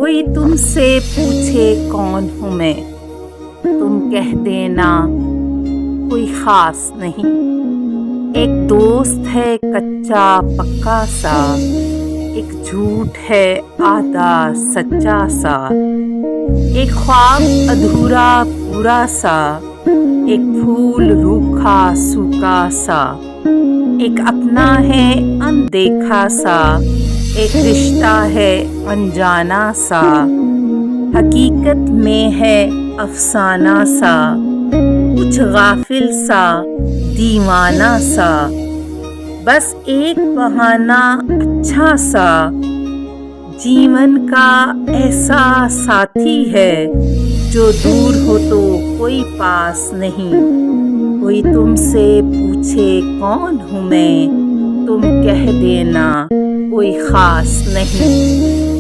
कोई तुमसे पूछे कौन हूँ मैं, तुम कह देना कोई खास नहीं। एक दोस्त है कच्चा पक्का सा, एक झूठ है आधा सच्चा सा, एक ख्वाब अधूरा पूरा सा, एक फूल रूखा सूखा सा, एक अपना है अनदेखा सा, एक रिश्ता है अनजाना सा, हकीकत में है अफसाना सा, कुछ गाफिल सा दीवाना सा, बस एक बहाना अच्छा सा, जीवन का ऐसा साथी है जो दूर हो तो कोई पास नहीं। कोई तुमसे पूछे कौन हूँ मैं, तुम कह देना कोई खास नहीं।